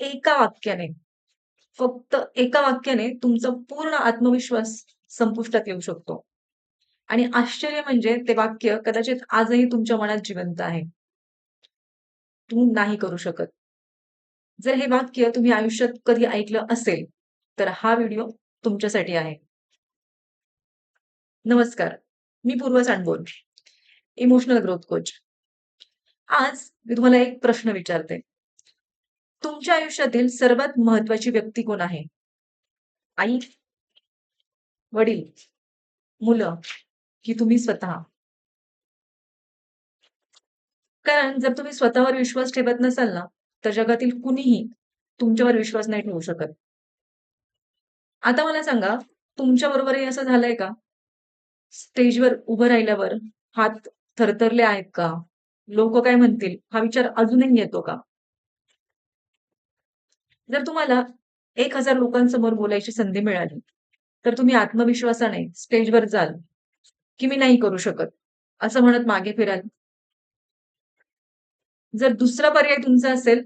एका वाक्याने, फक्त एका वाक्याने तुमचा पूर्ण आत्मविश्वास संपुष्टात येऊ शकतो. आणि आश्चर्य म्हणजे ते वाक्य कदाचित आजही तुमच्या मनात जिवंत आहे. "तू नाही करू शकत." जर हे वाक्य तुम्ही आयुष्यात कधी ऐकलं असेल, तर हा व्हिडिओ तुमच्यासाठी आहे. नमस्कार, मी पूर्व सांडबोल, इमोशनल ग्रोथ कोच. आज मी तुम्हाला एक प्रश्न विचारते. तुमच्या आयुष्यातील सर्वात महत्त्वाची व्यक्ती कोण आहे? आई, वडील, मुलं की तुम्ही स्वतः? कारण जर तुम्ही स्वतःवर विश्वास ठेवत नसाल ना, तर जगातील कुणीही तुमच्यावर विश्वास नाही ठेवू शकत. आता मला सांगा, तुमच्याबरोबरही असं झालंय का? स्टेजवर उभं राहिल्यावर हात थरथरले आहेत का? लोकं काय म्हणतील? हा विचार अजूनही येतो का? जर तुम्हाला 1,000 लोकांसमोर बोलायची संधी मिळाली, तर तुम्ही आत्मविश्वासाने स्टेजवर जाल, की मी नाही करू शकत, असं म्हणत मागे फिराल? जर दुसरा पर्याय तुमचा असेल,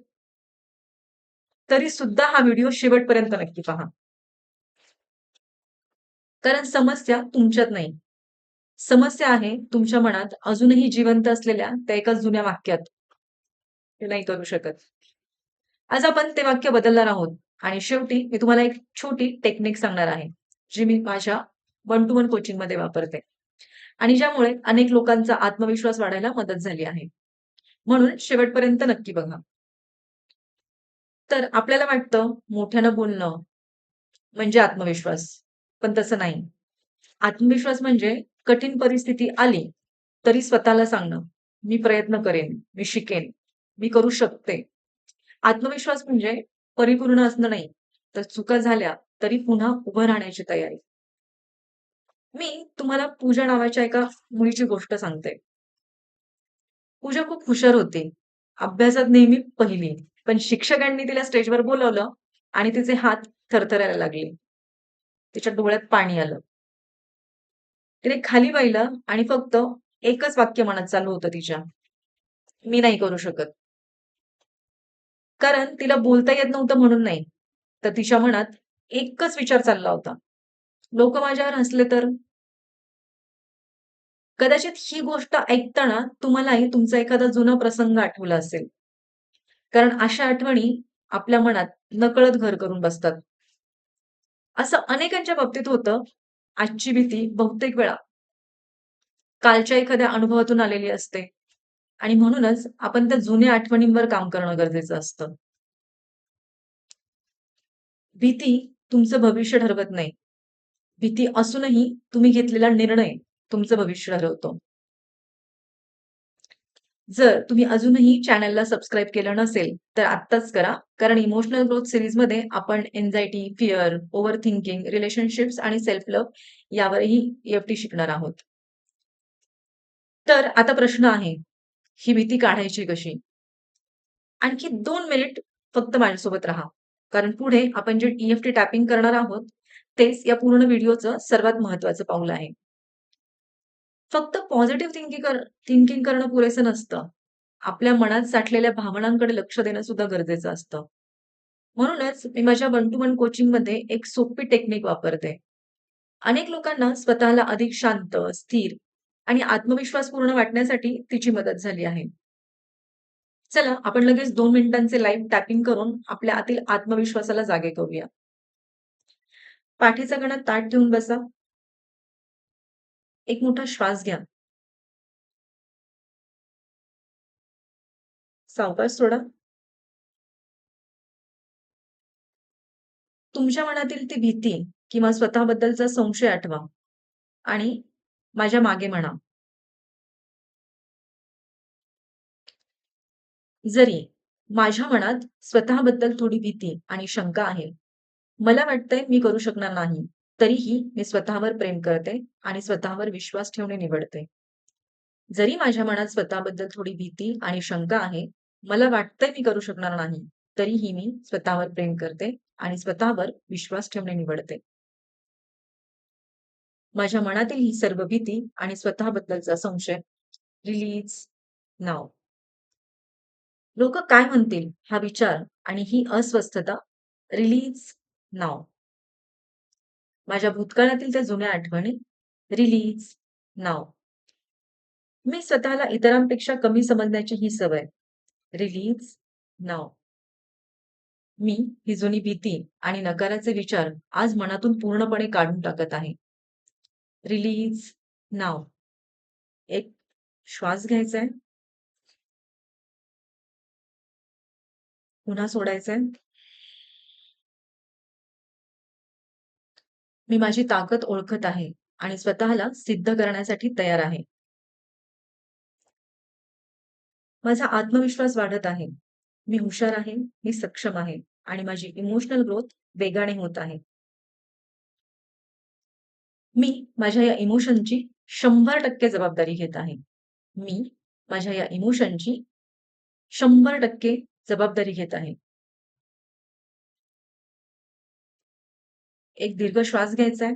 तरी सुद्धा हा व्हिडिओ शेवटपर्यंत नक्की पहा. कारण समस्या तुमच्यात नाही. समस्या आहे तुमच्या मनात अजूनही जिवंत असलेल्या त्या एका जुन्या वाक्यात, "ते नाही करू शकत." आज आपण ते वाक्य बदलणार आहोत आणि शेवटी मी तुम्हाला एक छोटी टेक्निक सांगणार आहे, जी मी माझ्या वन टू वन कोचिंगमध्ये वापरते आणि ज्यामुळे अनेक लोकांचा आत्मविश्वास वाढायला मदत झाली आहे. म्हणून शेवटपर्यंत नक्की बघा. तर आपल्याला वाटतं मोठ्यानं बोलणं म्हणजे आत्मविश्वास, पण तसं नाही. आत्मविश्वास म्हणजे कठीण परिस्थिती आली, तरी स्वतःला सांगणं, "मी प्रयत्न करेन, मी शिकेन, मी करू शकते." आत्मविश्वास म्हणजे परिपूर्ण असणं नाही, तर चुका झाल्या तरी पुन्हा उभं राहण्याची तयारी. मी तुम्हाला पूजा नावाच्या एका मुलीची गोष्ट सांगते. पूजा खूप हुशार होती. अभ्यासात नेहमी पहिली. पण शिक्षकांनी तिला स्टेजवर बोलावलं आणि तिचे हात थरथरायला लागले. तिच्या डोळ्यात पाणी आलं. तिने खाली पाहिलं आणि फक्त एकच वाक्य मनात चालू होतं तिच्या, "मी नाही करू शकत." कारण तिला बोलता येत नव्हतं म्हणून नाही, तर तिच्या मनात एकच विचार चालला होता, "लोकं माझ्यावर हसले तर?" कदाचित ही गोष्ट ऐकताना तुम्हालाही तुमचा एखादा जुना प्रसंग आठवला असेल. कारण अशा आठवणी आपल्या मनात नकळत घर करून बसतात. असं अनेकांच्या बाबतीत होतं. आजची भीती बहुतेक वेळा कालच्या एखाद्या अनुभवातून आलेली असते आणि म्हणूनच आपण त्या जुन्या आठवणींवर काम करणं गरजेचं असतं. भीती तुमचं भविष्य ठरवत नाही. भीती असूनही तुम्ही घेतलेला निर्णय तुमचं भविष्य ठरवतो. जर तुम्ही अजूनही चॅनलला सबस्क्राईब केलं नसेल, तर आत्ताच करा. कारण इमोशनल ग्रोथ सीरीजमध्ये आपण anxiety, fear, over thinking, relationships आणि सेल्फ लव्ह यावरही EFT शिकणार आहोत. तर आता प्रश्न आहे, ही भीती काढायची कशी? आणखी 2 मिनिट फक्त माझ्यासोबत राहा. कारण पुढे आपण जे EFT टॅपिंग करणार आहोत, तेच या पूर्ण व्हिडिओचं सर्वात महत्त्वाचं पाऊल आहे. फक्त पॉझिटिव्ह थिंकिंग करणं पुरेसं नसतं. आपल्या मनात साठलेल्या भावनांकडे लक्ष देणं सुद्धा गरजेचं असतं. म्हणूनच मी माझ्या वन टू वन कोचिंगमध्ये एक सोपी टेक्निक वापरते. अनेक लोकांना स्वतःला अधिक शांत, स्थिर आणि आत्मविश्वासपूर्ण वाटण्यासाठी तिची मदत झाली आहे. चला, आपण लगेच 2 मिनिटांचे लाईव्ह टॅपिंग करून आपल्या आतील आत्मविश्वासाला जागे करूया. पाठीचा कणा ताठ ठेवून बसा. एक मोठा श्वास घ्या. सावकाश सोडा. तुमच्या मनातील ती भीती किंवा स्वतःबद्दलचा संशय आठवा आणि माझ्या मागे म्हणा. जरी माझ्या मनात स्वतःबद्दल थोडी भीती आणि शंका आहे. मला वाटतंय मी करू शकणार नाही. तरीही मी स्वतःवर प्रेम करते आणि स्वतःवर विश्वास ठेवणे निवडते. जरी माझ्या मनात स्वतःबद्दल थोडी भीती आणि शंका आहे, मला वाटतंय मी करू शकणार नाही. तरीही मी स्वतःवर प्रेम करते आणि स्वतःवर विश्वास ठेवणे निवडते. माझ्या मनातील ही सर्व भीती आणि स्वतःबद्दलचा संशय रिलीज नाऊ. लोक काय म्हणतील हा विचार आणि ही अस्वस्थता. रिलीज नाव. माझ्या भूतकाळातील त्या जुन्या आठवणी. रिलीज नाव. मी स्वतःला इतरांपेक्षा कमी समजण्याची ही सवय. रिलीज नाव. मी ही जुनी भीती आणि नकाराचे विचार आज मनातून पूर्णपणे काढून टाकत आहे. रिलीज नाव. एक श्वास घ्यायचा आहे, पुन्हा सोडायचा आहे. मी माझी ताकद ओळखत आहे आणि स्वतःला सिद्ध करण्यासाठी तयार आहे. माझा आत्मविश्वास वाढत आहे. मी हुशार आहे, मी सक्षम आहे आणि माझी इमोशनल ग्रोथ वेगाने होत आहे. मी माझ्या या इमोशनची 100% जबाबदारी घेत आहे. मी माझ्या या इमोशनची 100% जबाबदारी घेत आहे. एक दीर्घ श्वास घ्यायचा आहे,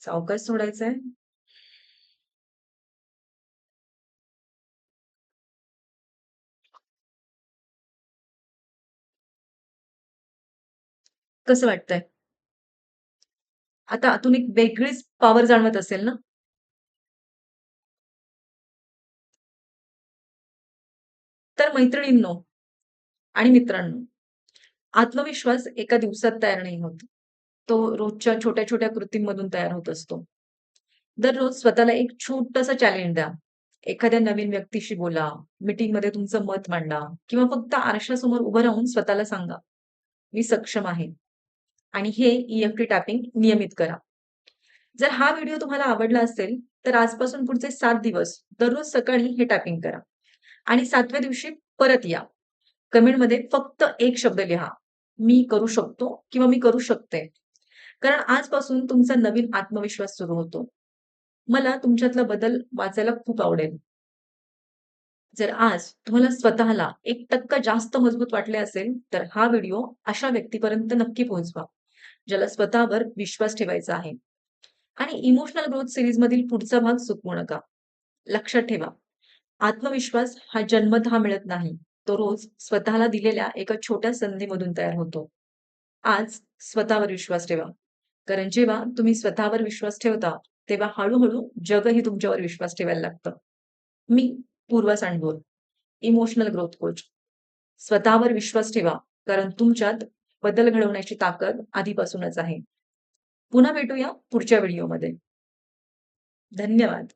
सावकाश सोडायचा आहे. कसं वाटतंय? आता आतून एक वेगळीच पॉवर जाणवत असेल ना? तर मैत्रिणींनो आणि मित्रांनो, आत्मविश्वास एका दिवसात तयार नाही होत. तो रोजच्या छोट्या-छोट्या कृतींमधून तयार होत असतो. दररोज स्वतःला एक छोटंसं चॅलेंज द्या. एखाद्या नवीन व्यक्तीशी बोला, मीटिंगमध्ये तुमचं मत मांडा किंवा फक्त आरशासमोर उभं राहून स्वतःला सांगा, "मी सक्षम आहे." आणि हे ई-एफ-टी टॅपिंग नियमित करा. जर हा व्हिडिओ तुम्हाला आवडला असेल, तर आजपासून पुढचे 7 दिवस दररोज सकाळी हे टॅपिंग करा आणि 7व्या दिवशी परत या. कमेंटमध्ये फक्त एक शब्द लिहा, "मी करू शकतो" किंवा "मी करू शकते." कारण आजपासून तुमचा नवीन आत्मविश्वास सुरू होतो. मला तुमच्यातला बदल वाचायला खूप आवडेल. जर आज तुम्हाला स्वतःला 1% जास्त मजबूत वाटले असेल, तर हा व्हिडिओ अशा व्यक्तीपर्यंत नक्की पोहोचवा, ज्याला स्वतःवर विश्वास ठेवायचा आहे. आणि इमोशनल ग्रोथ सीरीजमधील पुढचा भाग चुकवू नका. लक्षात ठेवा, आत्मविश्वास हा जन्मतः मिळत नाही. तो रोज स्वतःला दिलेल्या एका छोट्या संधीमधून तयार होतो. आज स्वतःवर विश्वास ठेवा. कारण जेव्हा तुम्ही स्वतःवर विश्वास ठेवता, तेव्हा हळू-हळू जगही तुमच्यावर विश्वास ठेवायला लागतं. मी पूर्वा सांडभोर, इमोशनल ग्रोथ कोच. स्वतःवर विश्वास ठेवा, कारण तुमच्यात बदल घडवण्याची ताकद आधीपासूनच आहे. पुन्हा भेटूया पुढच्या व्हिडिओमध्ये. धन्यवाद.